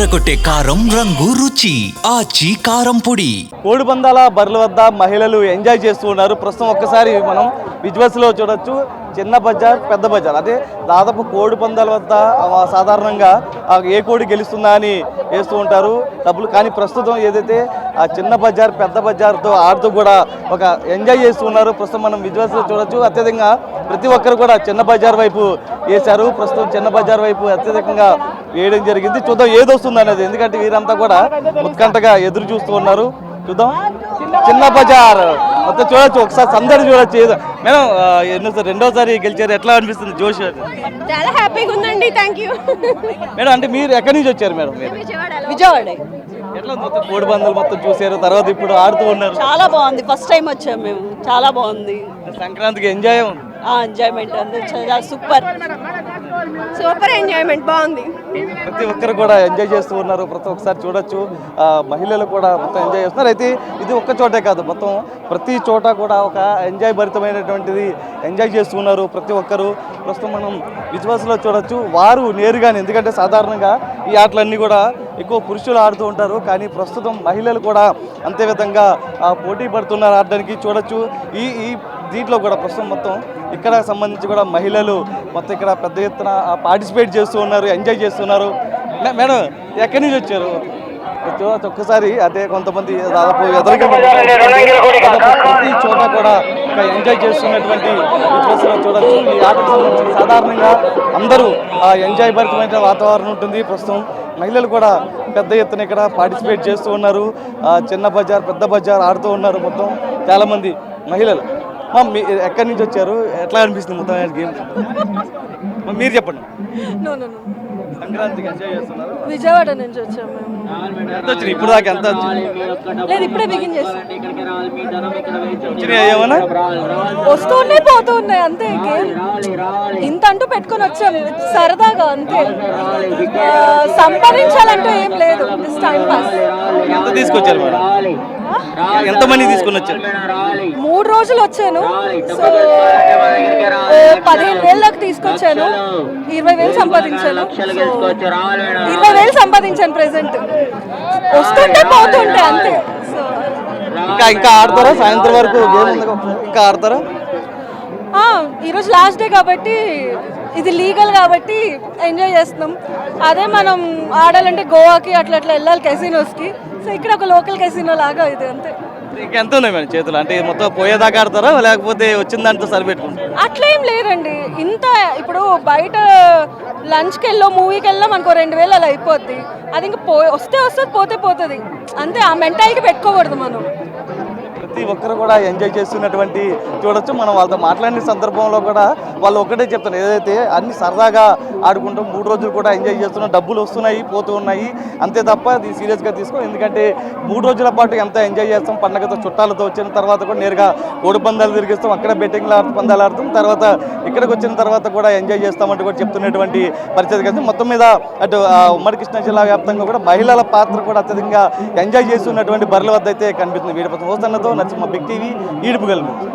అదరకొట్టే కారం రంగు రుచి ఆచి కారం పొడి. కోడిపందాల బర్రెల వద్ద మహిళలు ఎంజాయ్ చేస్తూ ఉన్నారు. ప్రస్తుతం ఒక్కసారి మనం విజువల్స్ లో చూడొచ్చు. చిన్న బజార్ పెద్ద బజార్, అదే దాదాపు కోడి పందాల వద్ద సాధారణంగా ఏ కోడి గెలుస్తుందా అని వేస్తూ ఉంటారు డబ్బులు. కానీ ప్రస్తుతం ఏదైతే ఆ చిన్న బజార్ పెద్ద బజార్తో ఆడుతూ కూడా ఒక ఎంజాయ్ చేస్తూ ఉన్నారు. ప్రస్తుతం మనం విజువల్స్లో చూడొచ్చు. అత్యధికంగా ప్రతి ఒక్కరు కూడా చిన్న బజార్ వైపు వేశారు. ప్రస్తుతం చిన్న బజార్ వైపు అత్యధికంగా వేయడం జరిగింది. చూద్దాం ఏది వస్తుంది అనేది, ఎందుకంటే వీరంతా కూడా ఉత్కంఠగా ఎదురు చూస్తూ ఉన్నారు. చూద్దాం చిన్న బజార్ మొత్తం చూడొచ్చు. ఒకసారి సందడి చూడొచ్చు. మేడం ఎన్నోసారి రెండోసారి గెలిచారు, ఎట్లా అనిపిస్తుంది జోష్? చాలా హ్యాపీగా ఉందండి. Thank you madam. అంటే మీరు ఎక్కడి నుంచి వచ్చారు మేడం? మీరు విజయవాడ. ఎట్లా మొత్తం కోడి పందాలు మొత్తం చూసారు, తర్వాత ఇప్పుడు ఆడుతూ ఉన్నారు. చాలా బాగుంది, ఫస్ట్ టైం వచ్చాము మేము. చాలా బాగుంది. సంక్రాంతికి ఎంజాయ్ ఎంజాయ్మెంట్ అంతా చాలా సూపర్ సూపర్ ఎంజాయ్మెంట్ బాగుంది. ప్రతి ఒక్కరు కూడా ఎంజాయ్ చేస్తూ ఉన్నారు. ప్రతి ఒక్కసారి చూడొచ్చు. మహిళలు కూడా మొత్తం ఎంజాయ్ చేస్తున్నారు. అయితే ఇది ఒక్క చోటే కాదు, మొత్తం ప్రతి చోట కూడా ఒక ఎంజాయ్ భరితమైనటువంటిది ఎంజాయ్ చేస్తూ ఉన్నారు ప్రతి ఒక్కరు. ప్రస్తుతం మనం విజువల్స్లో చూడొచ్చు. వారు నేరుగానే, ఎందుకంటే సాధారణంగా ఈ ఆటలన్నీ కూడా ఎక్కువ పురుషులు ఆడుతూ ఉంటారు, కానీ ప్రస్తుతం మహిళలు కూడా అంతే విధంగా పోటీ పడుతున్నారు ఆడడానికి. చూడొచ్చు ఈ దీంట్లో కూడా ప్రస్తుతం మొత్తం ఇక్కడ సంబంధించి కూడా మహిళలు మొత్తం ఇక్కడ పెద్ద ఎత్తున పార్టిసిపేట్ చేస్తూ ఉన్నారు, ఎంజాయ్ చేస్తున్నారు. మేడం ఎక్కడి నుంచి వచ్చారు? ఒక్కసారి అదే కొంతమంది దాదాపు ఎదురుగా ప్రతి చోట కూడా ఒక ఎంజాయ్ చేస్తున్నటువంటి విజువల్స్లో చూడొచ్చు. ఈ ఆటకు సంబంధించి సాధారణంగా అందరూ ఎంజాయ్ భరితమైన వాతావరణం ఉంటుంది. ప్రస్తుతం మహిళలు కూడా పెద్ద ఎత్తున ఇక్కడ పార్టిసిపేట్ చేస్తూ ఉన్నారు. చిన్న బజార్ పెద్ద బజార్ ఆడుతూ ఉన్నారు మొత్తం చాలామంది మహిళలు. ఎక్కడి నుంచి వచ్చారు, ఎట్లా అనిపిస్తుంది మొత్తం గేమ్? మీరు చెప్పండి. సంక్రాంతికి ఎంజాయ్ చేస్తున్నారు? విజయవాడ నుంచి వచ్చాము మేము. ఎంత వచ్చినాయి ఇప్పుడు దాకా? ఎంత లేదు, ఇప్పుడే బిగిన్ చేస్తాం. వచ్చినాయి ఏమన్నా? వస్తూ ఉన్నాయి పోతూ ఉన్నాయి అంతే. గేమ్ ఇంత అంటూ పెట్టుకొని వచ్చాము సరదాగా అంతే. సంపాదించాలంటూ ఏం లేదు, టైం పాస్. ఎంత తీసుకొచ్చారు మేడం? ఎంతమంది తీసుకొని వచ్చారు? 3 రోజులు వచ్చాను. సో 15,000 దాకా తీసుకొచ్చాను. 20,000 సంపాదించాను. 20,000 సంపాదించాను ప్రెసెంట్. వస్తుంటే పోతుంటే అంతే. సో ఇంకా ఆడతారా? సాయంత్రం వరకు గేమ్ ఉంది, ఇంకా ఆడతారా? ఈరోజు లాస్ట్ డే కాబట్టి, ఇది లీగల్ కాబట్టి ఎంజాయ్ చేస్తున్నాం. అదే మనం ఆడాలంటే గోవాకి అట్లా అట్లా వెళ్ళాలి కెసినోస్కి. సో ఇక్కడ ఒక లోకల్ కెసినో లాగా ఇది అంతే. ఇంకెంత ఉన్నాయి మేడం చేతులు? అంటే మొత్తం పోయేదాకా ఆడతారా, లేకపోతే వచ్చిన దాంట్లో సరిపెట్టుకుంటారు? అట్లా ఏం లేదండి. ఇంత ఇప్పుడు బయట లంచ్కి వెళ్ళో మూవీకి వెళ్ళో మనకు 2,000 అలా అయిపోద్ది. అది ఇంకా వస్తే వస్తుంది, పోతే పోతుంది అంతే. ఆ మెంటాలిటీ పెట్టుకోకూడదు మనం. ప్రతి ఒక్కరు కూడా ఎంజాయ్ చేస్తున్నటువంటి చూడొచ్చు. మనం వాళ్ళతో మాట్లాడిన సందర్భంలో కూడా వాళ్ళు ఒకటే చెప్తారు, ఏదైతే అన్ని సరదాగా ఆడుకుంటాం 3 రోజులు కూడా ఎంజాయ్ చేస్తున్నాం, డబ్బులు వస్తున్నాయి పోతూ ఉన్నాయి అంతే తప్ప అది సీరియస్గా తీసుకో. ఎందుకంటే 3 రోజుల పాటు ఎంత ఎంజాయ్ చేస్తాం, పండగతో చుట్టాలతో వచ్చిన తర్వాత కూడా నేరుగా కోడి పందాలు తిరిగిస్తాం, అక్కడ బెట్టింగ్ పందాలు ఆడుతాం, తర్వాత ఇక్కడికి వచ్చిన తర్వాత కూడా ఎంజాయ్ చేస్తామంటూ కూడా చెప్తున్నటువంటి పరిస్థితి కదా. మొత్తం మీద అటు ఉమ్మడి కృష్ణా జిల్లా వ్యాప్తంగా కూడా మహిళల పాత్ర కూడా అత్యధికంగా ఎంజాయ్ చేస్తున్నటువంటి బర్రెల వద్ద అయితే కనిపిస్తుంది. వీడిపోతుంది హోసన్నతో నరసింహ, బిగ్ టీవీ, ఈడుపుగల్.